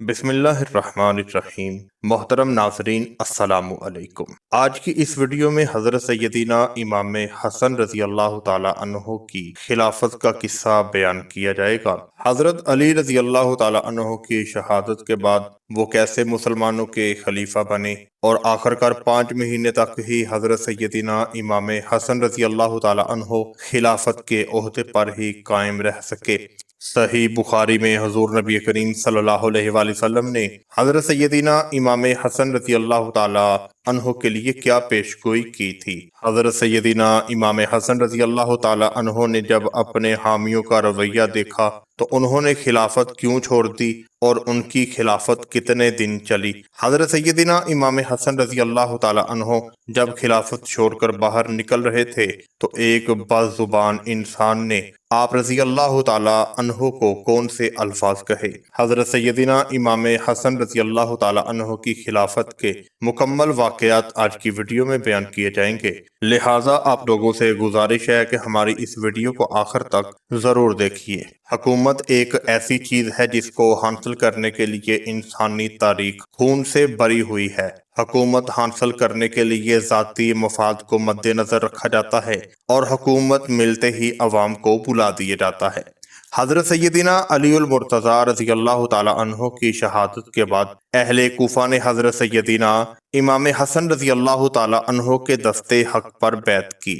بسم اللہ الرحمن الرحیم۔ محترم ناظرین السلام علیکم۔ آج کی اس ویڈیو میں حضرت سیدنا امام حسن رضی اللہ تعالی عنہ کی خلافت کا قصہ بیان کیا جائے گا۔ حضرت علی رضی اللہ تعالی عنہ کی شہادت کے بعد وہ کیسے مسلمانوں کے خلیفہ بنے اور آخرکار 5 مہینے تک ہی حضرت سیدنا امام حسن رضی اللہ تعالی عنہ خلافت کے عہدے پر ہی قائم رہ سکے۔ صحیح بخاری میں حضور نبی کریم صلی اللہ علیہ وآلہ وسلم نے حضرت سیدنا امام حسن رضی اللہ تعالی عنہ کے لیے کیا پیش گوئی کی تھی۔ حضرت سیدنا امام حسن رضی اللہ تعالی عنہ نے جب اپنے حامیوں کا رویہ دیکھا تو انہوں نے خلافت کیوں چھوڑ دی اور ان کی خلافت کتنے دن چلی۔ حضرت سیدنا امام حسن رضی اللہ تعالی عنہ جب خلافت چھوڑ کر باہر نکل رہے تھے تو ایک بد زبان انسان نے آپ رضی اللہ تعالی عنہ کو کون سے الفاظ کہے۔ حضرت سیدنا امام حسن رضی اللہ تعالی عنہ کی خلافت کے مکمل واقعات آج کی ویڈیو میں بیان کیے جائیں گے، لہٰذا آپ لوگوں سے گزارش ہے کہ ہماری اس ویڈیو کو آخر تک ضرور دیکھیے۔ حکومت ایک ایسی چیز ہے جس کو حاصل کرنے کے لیے انسانی تاریخ خون سے بری ہوئی ہے۔ حکومت حاصل کرنے کے لیے ذاتی مفاد کو مد نظر رکھا جاتا ہے اور حکومت ملتے ہی عوام کو بلا دیا جاتا ہے۔ حضرت سیدنا علی المرتضیٰ رضی اللہ تعالی عنہ کی شہادت کے بعد اہل کوفہ نے حضرت سیدنا امام حسن رضی اللہ تعالی عنہ کے دستے حق پر بیعت کی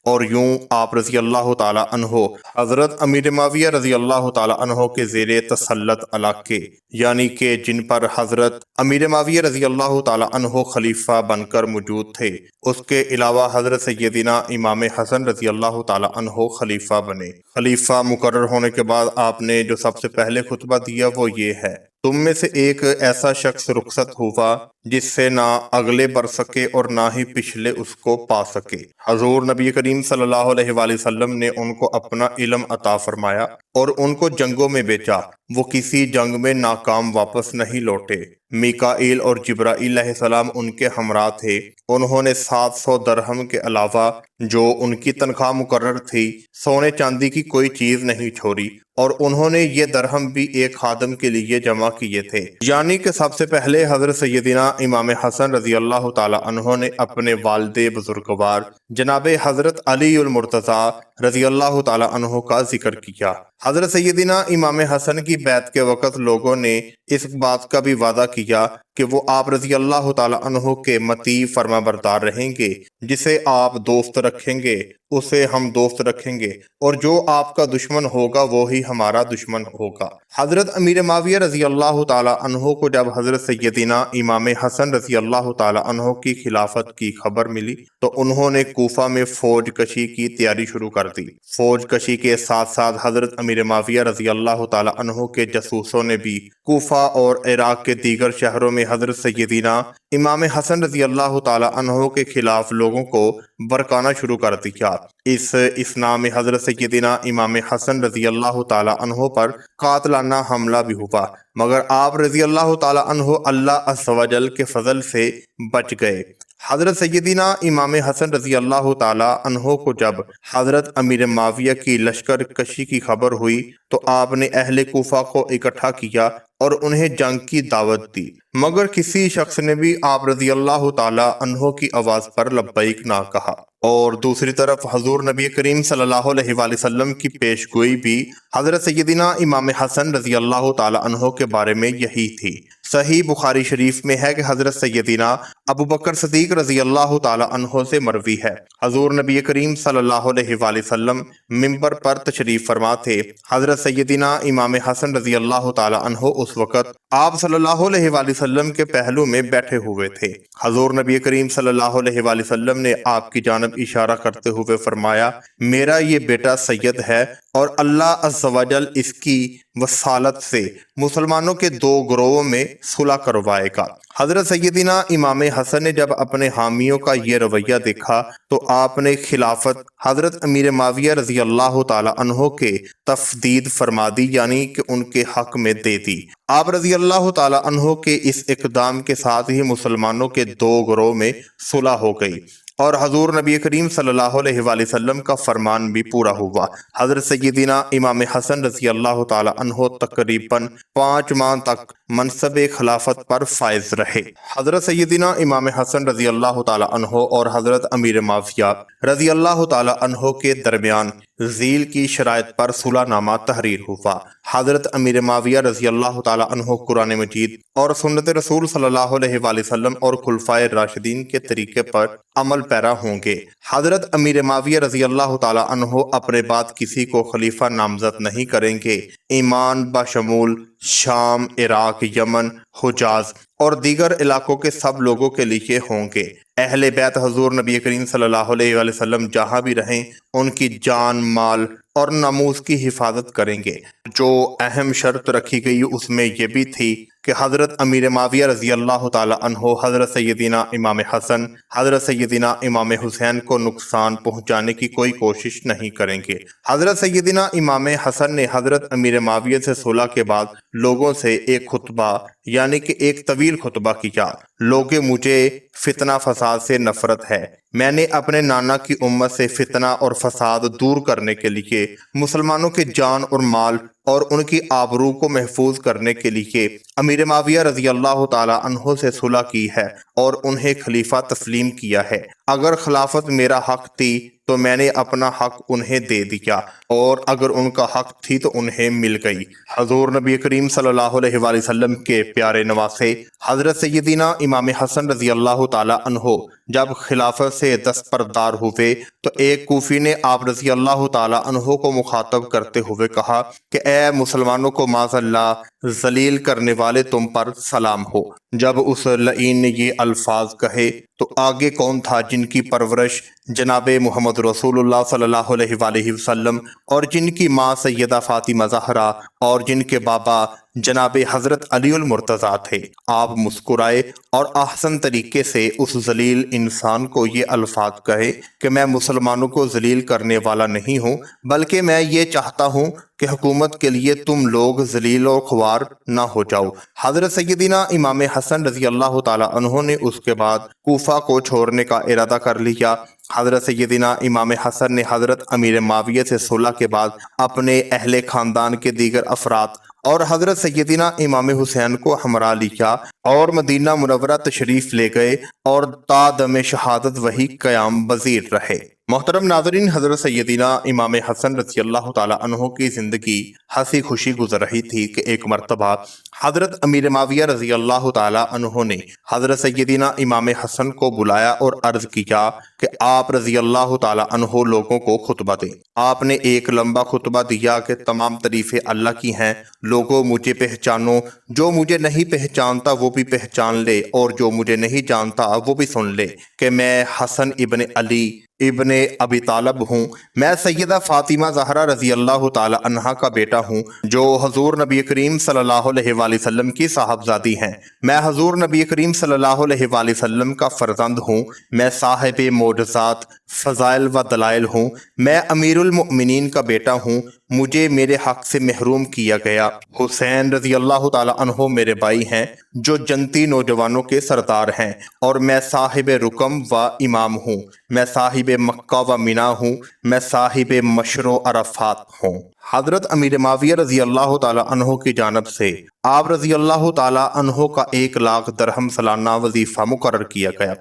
اور یوں آپ رضی اللہ تعالی عنہ حضرت امیر معاویہ رضی اللہ تعالی عنہ کے زیر تسلط علاقے یعنی کہ جن پر حضرت امیر معاویہ رضی اللہ تعالی عنہ خلیفہ بن کر موجود تھے، اس کے علاوہ حضرت سیدنا امام حسن رضی اللہ تعالی عنہ خلیفہ بنے۔ خلیفہ مقرر ہونے کے بعد آپ نے جو سب سے پہلے خطبہ دیا وہ یہ ہے: تم میں سے ایک ایسا شخص رخصت ہوا جس سے نہ اگلے بڑھ سکے اور نہ ہی پچھلے اس کو پا سکے۔ حضور نبی کریم صلی اللہ علیہ وآلہ وسلم نے ان کو اپنا علم عطا فرمایا اور ان کو جنگوں میں بھیجا۔ وہ کسی جنگ میں ناکام واپس نہیں لوٹے۔ میکائیل اور جبرائیل علیہ السلام ان کے ہمراہ تھے۔ انہوں نے 700 درہم کے علاوہ جو ان کی تنخواہ مقرر تھی سونے چاندی کی کوئی چیز نہیں چھوڑی، اور انہوں نے یہ درہم بھی ایک خادم کے لیے جمع کیے تھے۔ یعنی کہ سب سے پہلے حضرت سیدنا امام حسن رضی اللہ تعالی عنہ نے اپنے والد بزرگوار جناب حضرت علی المرتضیٰ رضی اللہ تعالی عنہ کا ذکر کیا۔ حضرت سیدنا امام حسن کی بیعت کے وقت لوگوں نے اس بات کا بھی وعدہ کیا کہ وہ آپ رضی اللہ تعالی عنہ کے مطیع فرما بردار رہیں گے۔ جسے آپ دوست رکھیں گے اسے ہم دوست رکھیں گے، اور جو آپ کا دشمن ہوگا وہی ہمارا دشمن ہوگا۔ حضرت امیر معاویہ رضی اللہ تعالی عنہ کو جب حضرت سیدنا امام حسن رضی اللہ تعالی عنہ کی خلافت کی خبر ملی تو انہوں نے کوفہ میں فوج کشی کی تیاری شروع کر دی۔ فوج کشی کے ساتھ ساتھ حضرت امیر معاویہ رضی اللہ تعالی عنہ کے جاسوسوں نے بھی کوفہ اور عراق کے دیگر شہروں میں حضرت سیدنا امام حسن رضی اللہ تعالی عنہ کے خلاف لوگوں کو برکانا شروع کر دیا۔ اس اثناء میں حضرت سیدنا امام حسن رضی اللہ تعالی عنہ پر قاتلانہ حملہ بھی ہوا، مگر آپ رضی اللہ تعالی عنہ اللہ عز و جل کے فضل سے بچ گئے۔ حضرت سیدنا امام حسن رضی اللہ تعالی عنہ کو جب حضرت امیر معاویہ کی لشکر کشی کی خبر ہوئی تو آپ نے اہل کوفہ کو اکٹھا کیا اور انہیں جنگ کی دعوت دی، مگر کسی شخص نے بھی آپ رضی اللہ تعالی عنہ کی آواز پر لبیک نہ کہا۔ اور دوسری طرف حضور نبی کریم صلی اللہ علیہ وآلہ وسلم کی پیش گوئی بھی حضرت سیدنا امام حسن رضی اللہ تعالی عنہ کے بارے میں یہی تھی۔ صحیح بخاری شریف میں ہے کہ حضرت سیدنا ابو بکر صدیق رضی اللہ تعالی عنہ سے مروی ہے، حضور نبی کریم صلی اللہ علیہ وآلہ وسلم منبر پر تشریف فرما تھے۔ حضرت سیدنا امام حسن رضی اللہ تعالی عنہ اس وقت آپ صلی اللہ علیہ وآلہ وسلم کے پہلو میں بیٹھے ہوئے تھے۔ حضور نبی کریم صلی اللہ علیہ وآلہ وسلم نے آپ کی جانب اشارہ کرتے ہوئے فرمایا: میرا یہ بیٹا سید ہے اور اللہ عز و جل اس کی وصالت سے مسلمانوں کے 2 گروہوں میں صلح کروائے گا۔ حضرت سیدنا امام حسن نے جب اپنے حامیوں کا یہ رویہ دیکھا تو آپ نے خلافت حضرت امیر معاویہ رضی اللہ تعالی عنہ کے تفدید فرما دی، یعنی کہ ان کے حق میں دے دی۔ آپ رضی اللہ تعالی عنہ کے اس اقدام کے ساتھ ہی مسلمانوں کے 2 گروہ میں صلح ہو گئی اور حضور نبی کریم صلی اللہ علیہ وآلہ وسلم کا فرمان بھی پورا ہوا۔ حضرت سیدنا امام حسن رضی اللہ تعالی عنہ تقریباً 5 ماہ تک منصب خلافت پر فائز رہے۔ حضرت سیدنا امام حسن رضی اللہ تعالیٰ عنہ اور حضرت امیر معاویہ رضی اللہ تعالیٰ عنہ کے درمیان ذیل کی شرائط پر صلح نامہ تحریر ہوا۔ حضرت امیر معاویہ رضی اللہ تعالیٰ عنہ قرآن مجید اور سنت رسول صلی اللہ علیہ وآلہ وسلم اور خلفائے راشدین کے طریقے پر عمل پیرا ہوں گے۔ حضرت امیر معاویہ رضی اللہ تعالیٰ عنہ اپنے بعد کسی کو خلیفہ نامزد نہیں کریں گے۔ ایمان بشمول شام، عراق، یمن، حجاز اور دیگر علاقوں کے سب لوگوں کے لیے ہوں گے۔ اہل بیت حضور نبی کریم صلی اللہ علیہ وآلہ وسلم جہاں بھی رہیں ان کی جان، مال اور ناموس کی حفاظت کریں گے۔ جو اہم شرط رکھی گئی اس میں یہ بھی تھی کہ حضرت امیر معاویہ رضی اللہ تعالیٰ عنہ حضرت سیدنا امام حسن، حضرت سیدنا امام حسین کو نقصان پہنچانے کی کوئی کوشش نہیں کریں گے۔ حضرت سیدنا امام حسن نے حضرت امیر معاویہ سے صلح کے بعد لوگوں سے ایک خطبہ یعنی کہ ایک طویل خطبہ کیا۔ لوگوں، مجھے فتنہ فساد سے نفرت ہے۔ میں نے اپنے نانا کی امت سے فتنہ اور فساد دور کرنے کے لیے مسلمانوں کے جان اور مال اور ان کی آبرو کو محفوظ کرنے کے لیے امیر معاویہ رضی اللہ تعالیٰ عنہ سے صلح کی ہے اور انہیں خلیفہ تسلیم کیا ہے۔ اگر خلافت میرا حق تھی تو میں نے اپنا حق انہیں دے دیا اور اگر ان کا حق تھی تو انہیں مل گئی۔ حضور نبی کریم صلی اللہ علیہ وآلہ وسلم کے پیارے نواسے حضرت سیدنا امام حسن رضی اللہ تعالیٰ عنہ جب خلافت سے دستبردار ہوئے تو ایک کوفی نے آپ رضی اللہ تعالیٰ عنہ کو مخاطب کرتے ہوئے کہا کہ اے مسلمانوں کو معاذ اللہ ذلیل کرنے والے تم پر سلام ہو۔ جب اس لعین نے یہ الفاظ کہے تو آگے کون تھا جن کی پرورش جناب محمد رسول اللہ صلی اللہ علیہ وآلہ وسلم اور جن کی ماں سیدہ فاطمہ زہرا اور جن کے بابا جناب حضرت علی المرتضیٰ تھے۔ آپ مسکرائے اور احسن طریقے سے اس ذلیل انسان کو یہ الفاظ کہے کہ میں مسلمانوں کو ذلیل کرنے والا نہیں ہوں، بلکہ میں یہ چاہتا ہوں کہ حکومت کے لیے تم لوگ ذلیل و خوار نہ ہو جاؤ۔ حضرت سیدنا امام حسن رضی اللہ تعالیٰ عنہ نے اس کے بعد کوفہ کو چھوڑنے کا ارادہ کر لیا۔ حضرت سیدنا امام حسن نے حضرت امیر معاویہ سے صلح کے بعد اپنے اہل خاندان کے دیگر افراد اور حضرت سیدنا امام حسین کو ہمراہ لیا اور مدینہ منورہ تشریف لے گئے اور تا دم شہادت وہی قیام پذیر رہے۔ محترم ناظرین، حضرت سیدنا امام حسن رضی اللہ تعالیٰ عنہ کی زندگی ہنسی خوشی گزر رہی تھی کہ ایک مرتبہ حضرت امیر معاویہ رضی اللہ تعالیٰ عنہ نے حضرت سیدنا امام حسن کو بلایا اور عرض کیا کہ آپ رضی اللہ تعالیٰ عنہ لوگوں کو خطبہ دیں۔ آپ نے ایک لمبا خطبہ دیا کہ تمام تعریفیں اللہ کی ہیں، لوگوں مجھے پہچانو، جو مجھے نہیں پہچانتا وہ بھی پہچان لے اور جو مجھے نہیں جانتا وہ بھی سن لے کہ میں حسن ابن علی ابن ابی طالب ہوں۔ میں سیدہ فاطمہ زہرا رضی اللہ تعالی عنہا کا بیٹا ہوں جو حضور نبی کریم صلی اللہ علیہ وآلہ وسلم کی صاحبزادی ہیں۔ میں حضور نبی کریم صلی اللہ علیہ وآلہ وسلم کا فرزند ہوں۔ میں صاحب معجزات، فضائل و دلائل ہوں۔ میں امیر المؤمنین کا بیٹا ہوں۔ مجھے میرے حق سے محروم کیا گیا۔ حسین رضی اللہ تعالی عنہ میرے بھائی ہیں جو جنتی نوجوانوں کے سردار ہیں، اور میں صاحب رکم و امام ہوں۔ میں صاحب مکہ و مینا ہوں۔ میں صاحب مشر و عرفات ہوں۔ حضرت امیر معاویہ رضی اللہ تعالی عنہ کی جانب سے آپ رضی اللہ تعالی عنہ کا 1,00,000 درہم سالانہ وظیفہ مقرر کیا گیا۔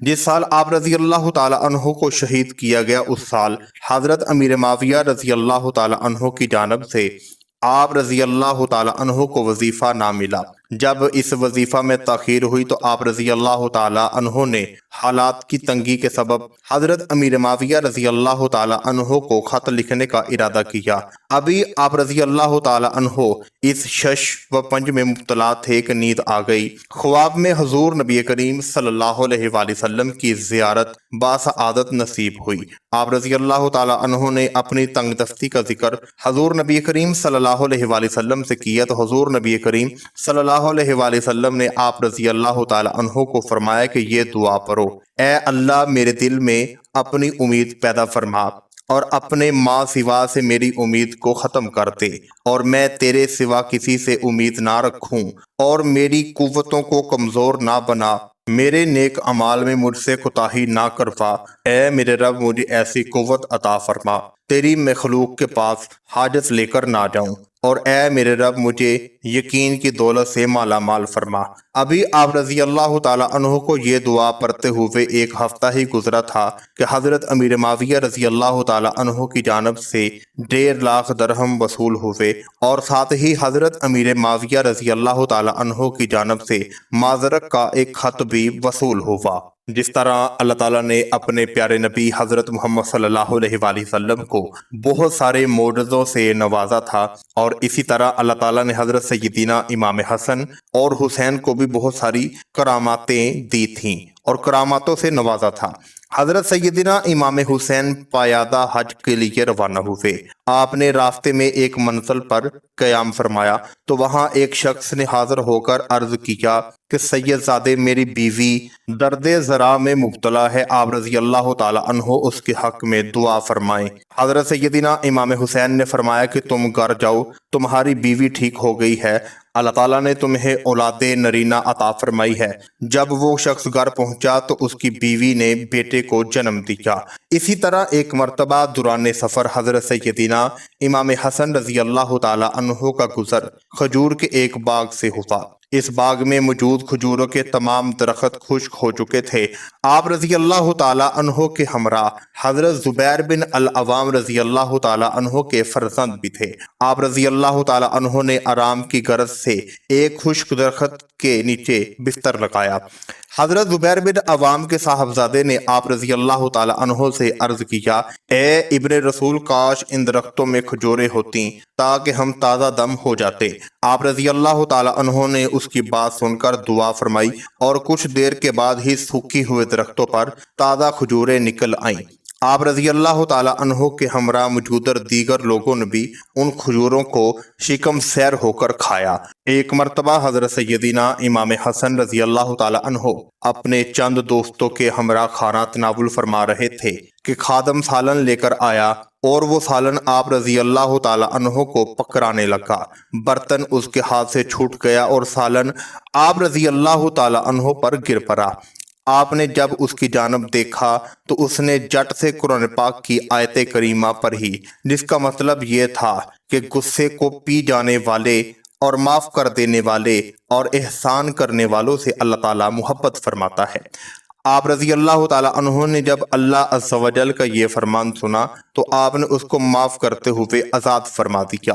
جس سال آپ رضی اللہ تعالی عنہ کو شہید کیا گیا اس سال حضرت امیر معاویہ رضی اللہ تعالی عنہ کی جانب سے آپ رضی اللہ تعالی عنہ کو وظیفہ نہ ملا۔ جب اس وظیفہ میں تاخیر ہوئی تو آپ رضی اللہ تعالی عنہ نے حالات کی تنگی کے سبب حضرت امیر معاویہ رضی اللہ تعالی عنہ کو خط لکھنے کا ارادہ کیا۔ ابھی آپ رضی اللہ تعالی عنہ اس شش و پنج میں مبتلا تھے کہ نیند آ گئی۔ خواب میں حضور نبی کریم صلی اللہ علیہ وآلہ وسلم کی زیارت باسعادت نصیب ہوئی۔ آپ رضی اللہ تعالی عنہ نے اپنی تنگ دستی کا ذکر حضور نبی کریم صلی اللہ علیہ وآلہ وسلم سے کیا تو حضور نبی کریم صلی اللہ علیہ وآلہ وسلم نے آپ رضی اللہ تعالی عنہ کو فرمایا کہ یہ دعا پڑھو: اے اللہ میرے دل میں اپنی امید پیدا فرما اور اپنے ماں سوا سے میری امید کو ختم کر دے، اور میں تیرے سوا کسی سے امید نہ رکھوں، اور میری قوتوں کو کمزور نہ بنا، میرے نیک اعمال میں مجھ سے کوتاہی نہ کروا۔ اے میرے رب مجھے ایسی قوت عطا فرما تیری مخلوق کے پاس حاجت لے کر نہ جاؤں، اور اے میرے رب مجھے یقین کی دولت سے مالا مال فرما۔ ابھی آپ رضی اللہ تعالیٰ عنہ کو یہ دعا پڑھتے ہوئے ایک ہفتہ ہی گزرا تھا کہ حضرت امیر معاویہ رضی اللہ تعالیٰ عنہ کی جانب سے 1.5 لاکھ درہم وصول ہوئے، اور ساتھ ہی حضرت امیر معاویہ رضی اللہ تعالیٰ عنہ کی جانب سے معذرت کا ایک خط بھی وصول ہوا۔ جس طرح اللہ تعالیٰ نے اپنے پیارے نبی حضرت محمد صلی اللہ علیہ وآلہ وسلم کو بہت سارے معجزوں سے نوازا تھا، اور اسی طرح اللہ تعالیٰ نے حضرت سیدنا امام حسن اور حسین کو بھی بہت ساری کراماتیں دی تھیں اور کراماتوں سے نوازا تھا۔ حضرت سیدنا امام حسین پایادہ حج کے لیے روانہ ہوئے۔ آپ نے راستے میں ایک منزل پر قیام فرمایا تو وہاں ایک شخص نے حاضر ہو کر عرض کیا کہ سید زادے میری بیوی درد ذرا میں مبتلا ہے، آپ رضی اللہ تعالی عنہ اس کے حق میں دعا فرمائیں۔ حضرت سیدنا امام حسین نے فرمایا کہ تم گھر جاؤ، تمہاری بیوی ٹھیک ہو گئی ہے، اللہ تعالیٰ نے تمہیں اولاد نرینہ عطا فرمائی ہے۔ جب وہ شخص گھر پہنچا تو اس کی بیوی نے بیٹے کو جنم دیا۔ اسی طرح ایک مرتبہ دوران سفر حضرت سیدنا امام حسن رضی اللہ تعالی عنہ کا گزر کھجور کے ایک باغ سے ہوا۔ اس باغ میں موجود کھجوروں کے تمام درخت خشک ہو چکے تھے۔ آپ رضی اللہ تعالی عنہ کے ہمراہ حضرت زبیر بن العوام رضی اللہ تعالی عنہ کے فرزند بھی تھے۔ آپ رضی اللہ تعالی عنہ نے آرام کی غرض سے ایک خشک درخت کے نیچے بستر لگایا۔ حضرت زبیر بن عوام کے صاحبزادے نے آپ رضی اللہ تعالی عنہ سے عرض کیا، اے ابن رسول، کاش ان درختوں میں کھجوریں ہوتی تاکہ ہم تازہ دم ہو جاتے۔ آپ رضی اللہ تعالی عنہ نے اس کی بات سن کر دعا فرمائی، اور کچھ دیر کے بعد ہی سوکھی ہوئے درختوں پر تازہ کھجوریں نکل آئیں۔ آپ رضی اللہ تعالی عنہ کے ہمراہ موجود دیگر لوگوں نے بھی ان کھجوروں کو شکم سیر ہو کر کھایا۔ ایک مرتبہ حضرت سیدنا امام حسن رضی اللہ تعالی عنہ اپنے چند دوستوں کے ہمراہ کھانا تناول فرما رہے تھے کہ خادم سالن لے کر آیا، اور وہ سالن آپ رضی اللہ تعالی عنہ کو پکرانے لگا۔ برتن اس کے ہاتھ سے چھوٹ گیا اور سالن آپ رضی اللہ تعالی عنہ پر گر پڑا۔ آپ نے جب اس کی جانب دیکھا تو اس نے جٹ سے قرآن پاک کی آیت کریمہ پڑھی، جس کا مطلب یہ تھا کہ غصے کو پی جانے والے اور معاف کر دینے والے اور احسان کرنے والوں سے اللہ تعالیٰ محبت فرماتا ہے۔ آپ رضی اللہ تعالیٰ عنہ نے جب اللہ عز و جل کا یہ فرمان سنا تو آپ نے اس کو معاف کرتے ہوئے آزاد فرما دیا۔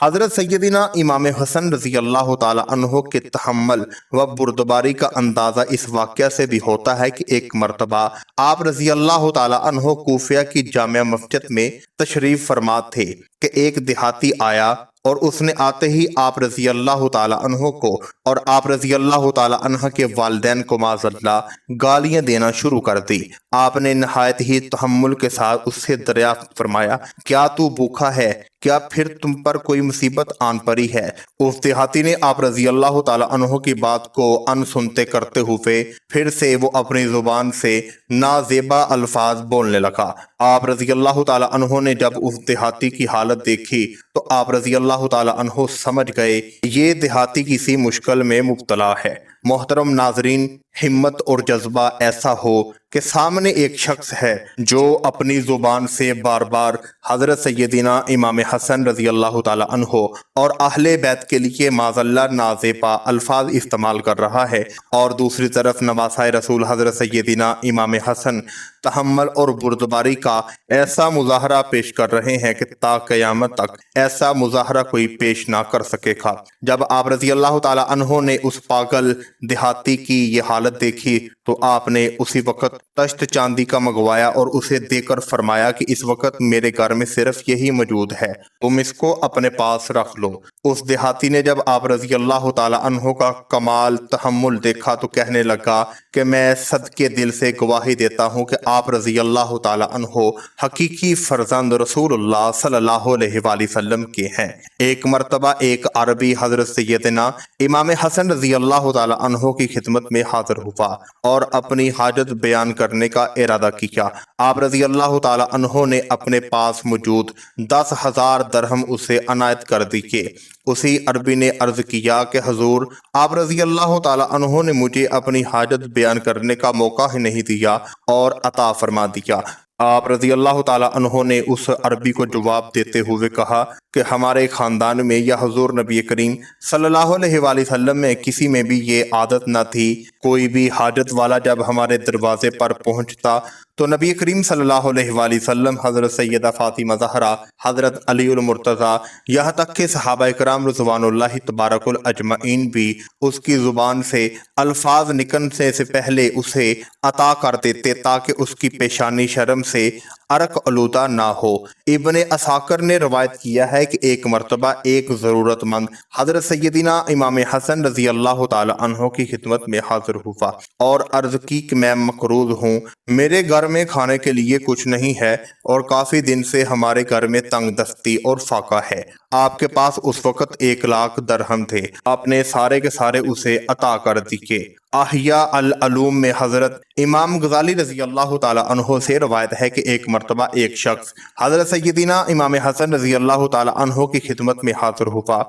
حضرت سیدنا امام حسن رضی اللہ تعالیٰ عنہ کے تحمل و بردباری کا اندازہ اس واقعہ سے بھی ہوتا ہے کہ ایک مرتبہ آپ رضی اللہ تعالیٰ عنہ کوفہ کی جامع مسجد میں تشریف فرما تھے کہ ایک دیہاتی آیا، اور اس نے آتے ہی آپ رضی اللہ تعالیٰ عنہ کو اور آپ رضی اللہ تعالیٰ عنہ کے والدین کو معاذ اللہ گالیاں دینا شروع کر دی۔ آپ نے نہایت ہی تحمل کے ساتھ اس سے دریافت فرمایا، کیا تو بھوکا ہے؟ کیا پھر تم پر کوئی مصیبت آن پڑی ہے؟ اس دیہاتی نے آپ رضی اللہ تعالیٰ عنہ کی بات کو ان سنتے کرتے ہوئے پھر سے وہ اپنی زبان سے نازیبا الفاظ بولنے لگا۔ آپ رضی اللہ تعالیٰ عنہ نے جب اس دیہاتی کی حالت دیکھی تو آپ رضی اللہ تعالیٰ عنہ سمجھ گئے یہ دیہاتی کسی مشکل میں مبتلا ہے۔ محترم ناظرین، ہمت اور جذبہ ایسا ہو کہ سامنے ایک شخص ہے جو اپنی زبان سے بار بار حضرت سیدنا امام حسن رضی اللہ تعالی عنہ اور اہل بیت کے لیے معاذ اللہ نازیبا الفاظ استعمال کر رہا ہے، اور دوسری طرف نواسۂ رسول حضرت سیدنا امام حسن تحمل اور بردباری کا ایسا مظاہرہ پیش کر رہے ہیں کہ تا قیامت تک ایسا مظاہرہ کوئی پیش نہ کر سکے گا۔ جب آپ رضی اللہ تعالی عنہ نے اس پاگل دیہاتی کی یہ حالت دیکھی تو آپ نے اسی وقت تشت چاندی کا منگوایا اور اسے دے کر فرمایا کہ اس وقت میرے گھر میں صرف یہی موجود ہے، تم اس کو اپنے پاس رکھ لو۔ اس دیہاتی نے جب آپ رضی اللہ تعالی عنہ کا کمال تحمل دیکھا تو کہنے لگا کہ میں صدقے دل سے گواہی دیتا ہوں کہ آپ رضی اللہ تعالی عنہ حقیقی فرزند رسول اللہ صلی اللہ علیہ وآلہ وسلم کے ہیں۔ ایک مرتبہ ایک عربی حضرت سیدنا امام حسن رضی اللہ تعالی عنہ کی خدمت میں حاضر ہوا اور اپنی حاجت بیان کرنے کا ارادہ کیا۔ آپ رضی اللہ تعالی عنہ نے اپنے پاس موجود 10,000 درہم اسے عنایت کر دیے۔ اسی عربی نے عرض کیا کہ حضور، آپ رضی اللہ تعالی عنہ نے مجھے اپنی حاجت بیان کرنے کا موقع ہی نہیں دیا اور عطا فرما دیا۔ آپ رضی اللہ تعالیٰ عنہ نے اس عربی کو جواب دیتے ہوئے کہا کہ ہمارے خاندان میں یا حضور نبی کریم صلی اللہ علیہ وآلہ وسلم میں کسی میں بھی یہ عادت نہ تھی۔ کوئی بھی حاجت والا جب ہمارے دروازے پر پہنچتا تو نبی کریم صلی اللہ علیہ وآلہ وسلم، حضرت سیدہ فاطمہ زہرا، حضرت علی المرتضیٰ، یہاں تک کہ صحابہ کرام رضوان اللہ تبارک الاجمعین بھی اس کی زبان سے الفاظ نکلنے سے پہلے اسے عطا کر دیتے تاکہ اس کی پیشانی شرم سے عرق آلودہ نہ ہو۔ ابن اساکر نے روایت کیا ہے کہ ایک مرتبہ ایک ضرورت مند حضرت سیدنا امام حسن رضی اللہ تعالی عنہ کی خدمت میں حاضر ہوا اور عرض کی کہ میں مقروض ہوں، میرے گھر میں کھانے کے لیے کچھ نہیں ہے اور کافی دن سے ہمارے گھر میں تنگ دستی اور فاقہ ہے۔ آپ کے پاس اس وقت 1,00,000 درہم تھے، آپ نے سارے کے سارے اسے عطا کر دیے۔ احیاء العلوم میں حضرت امام غزالی رضی اللہ تعالی عنہ سے روایت ہے کہ ایک مرتبہ ایک شخص حضرت سیدنا امام حسن رضی اللہ تعالی عنہ کی خدمت میں حاضر ہوا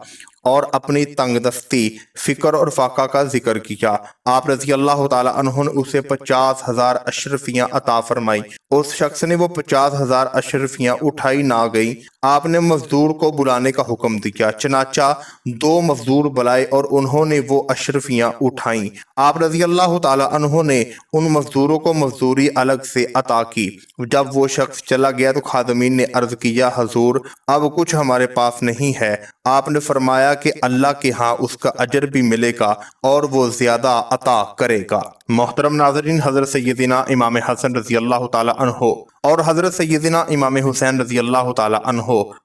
اور اپنی تنگ دستی، فقر اور فاقہ کا ذکر کیا۔ آپ رضی اللہ تعالی عنہ نے اسے 50,000 اشرفیاں عطا فرمائی۔ اس شخص نے وہ 50,000 اشرفیاں اٹھائی نہ گئی۔ آپ نے مزدور کو بلانے کا حکم دیا، چنانچہ 2 مزدور بلائے اور انہوں نے وہ اشرفیاں اٹھائیں۔ آپ رضی اللہ تعالی عنہ نے ان مزدوروں کو مزدوری الگ سے عطا کی۔ جب وہ شخص چلا گیا تو خادمین نے عرض کیا، حضور اب کچھ ہمارے پاس نہیں ہے۔ آپ نے فرمایا کہ اللہ کے ہاں اس کا اجر بھی ملے گا اور وہ زیادہ عطا کرے گا۔ محترم ناظرین، حضرت سیدنا امام حسن رضی اللہ تعالی عنہ اور حضرت سیدنا امام حسین رضی اللہ تعالی عنہ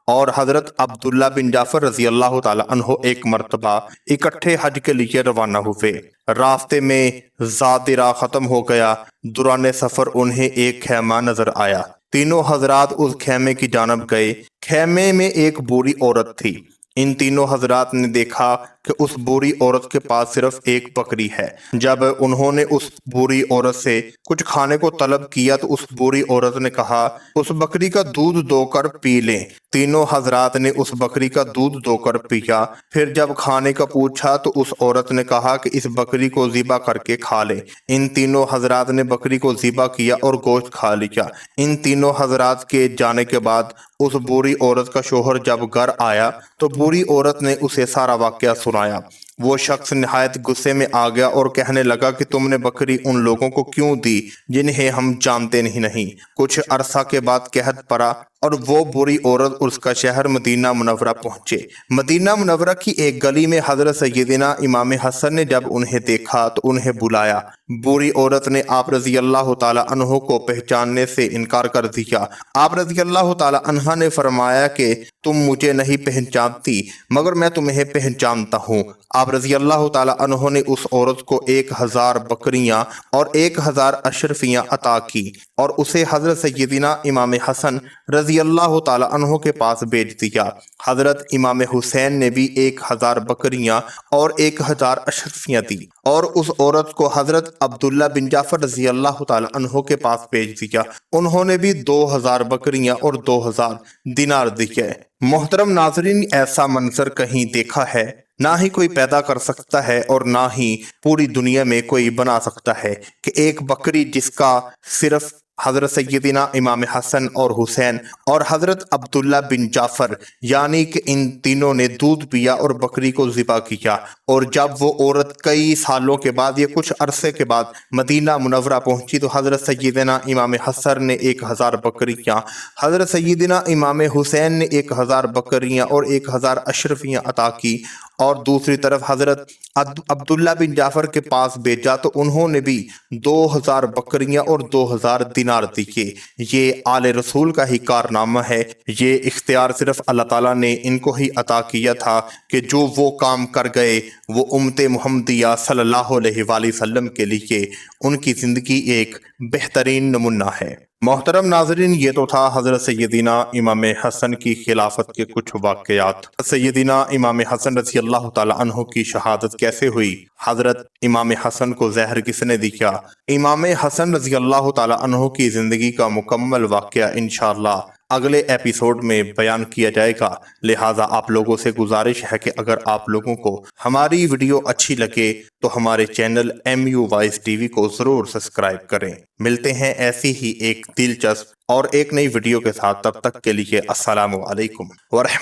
اور حضرت عبداللہ بن جعفر رضی اللہ تعالی عنہ ایک مرتبہ اکٹھے حج کے لیے روانہ ہوئے۔ راستے میں زاد راہ ختم ہو گیا۔ دوران سفر انہیں ایک خیمہ نظر آیا۔ تینوں حضرات اس خیمے کی جانب گئے۔ خیمے میں ایک بوڑھی عورت تھی۔ ان تینوں حضرات نے دیکھا کہ اس بوڑھی عورت کے پاس صرف ایک بکری ہے۔ جب انہوں نے اس بوڑھی عورت سے کچھ کھانے کو طلب کیا تو اس بوڑھی عورت نے کہا، اس بکری کا دودھ دو کر پی لیں۔ تینوں حضرات نے اس بکری کا دودھ دو کر پیا۔ پھر جب کھانے کا پوچھا تو اس عورت نے کہا کہ اس بکری کو ذبح کر کے کھا لیں۔ ان تینوں حضرات نے بکری کو ذبح کیا اور گوشت کھا لیا۔ ان تینوں حضرات کے جانے کے بعد اس بوڑھی عورت کا شوہر جب گھر آیا تو بوڑھی عورت نے اسے سارا واقعہ سنایا۔ وہ شخص نہایت غصے میں آ گیا اور کہنے لگا کہ تم نے بکری ان لوگوں کو کیوں دی جنہیں ہم جانتے نہیں۔ کچھ عرصہ کے بعد قحط پڑا اور وہ بری عورت اور اس کا شہر مدینہ منورہ پہنچے۔ مدینہ منورہ کی ایک گلی میں حضرت سیدنا امام حسن نے جب انہیں دیکھا تو انہیں بلایا۔ بری عورت نے آپ رضی اللہ تعالی عنہ کو پہچاننے سے انکار کر دیا۔ آپ رضی اللہ تعالی عنہ نے فرمایا کہ تم مجھے نہیں پہچانتی مگر میں تمہیں پہچانتا ہوں۔ آپ رضی اللہ تعالی عنہ نے اس عورت کو 1,000 بکریاں اور 1,000 اشرفیاں عطا کی اور اسے حضرت سیدنا امام حسن رضی اللہ تعالی عنہ کے پاس بھیج دیا۔ حضرت امام حسین نے بھی 1,000 بکریاں اور 1,000 اشرفیاں دی اور اس عورت کو حضرت عبداللہ بن جعفر رضی اللہ تعالی عنہ کے پاس بھیج دیا۔ انہوں نے بھی 2,000 بکریاں اور 2,000 دینار دیے۔ محترم ناظرین، ایسا منظر کہیں دیکھا ہے نہ ہی کوئی پیدا کر سکتا ہے اور نہ ہی پوری دنیا میں کوئی بنا سکتا ہے کہ ایک بکری جس کا صرف حضرت سیدنا امام حسن اور حسین اور حضرت عبداللہ بن جعفر یعنی کہ ان تینوں نے دودھ پیا اور بکری کو ذبح کیا، اور جب وہ عورت کئی سالوں کے بعد یا کچھ عرصے کے بعد مدینہ منورہ پہنچی تو حضرت سیدنا امام حسن نے 1,000 بکریاں، حضرت سیدنا امام حسین نے 1,000 بکریاں اور 1,000 اشرفیاں عطا کی، اور دوسری طرف حضرت عبداللہ بن جعفر کے پاس بھیجا تو انہوں نے بھی 2,000 بکریاں اور 2,000 دینار دیے۔ یہ آل رسول کا ہی کارنامہ ہے۔ یہ اختیار صرف اللہ تعالیٰ نے ان کو ہی عطا کیا تھا کہ جو وہ کام کر گئے وہ امت محمدیہ صلی اللہ علیہ وآلہ وسلم کے لیے ان کی زندگی ایک بہترین نمونہ ہے۔ محترم ناظرین، یہ تو تھا حضرت سیدنا امام حسن کی خلافت کے کچھ واقعات۔ سیدنا امام حسن رضی اللہ تعالی عنہ کی شہادت کیسے ہوئی؟ حضرت امام حسن کو زہر کس نے دیا؟ امام حسن رضی اللہ تعالی عنہ کی زندگی کا مکمل واقعہ انشاءاللہ اگلے ایپیسوڈ میں بیان کیا جائے گا۔ لہٰذا آپ لوگوں سے گزارش ہے کہ اگر آپ لوگوں کو ہماری ویڈیو اچھی لگے تو ہمارے چینل MU وائس TV کو ضرور سبسکرائب کریں۔ ملتے ہیں ایسی ہی ایک دلچسپ اور ایک نئی ویڈیو کے ساتھ، تب تک کے لیے السلام علیکم ورحمۃ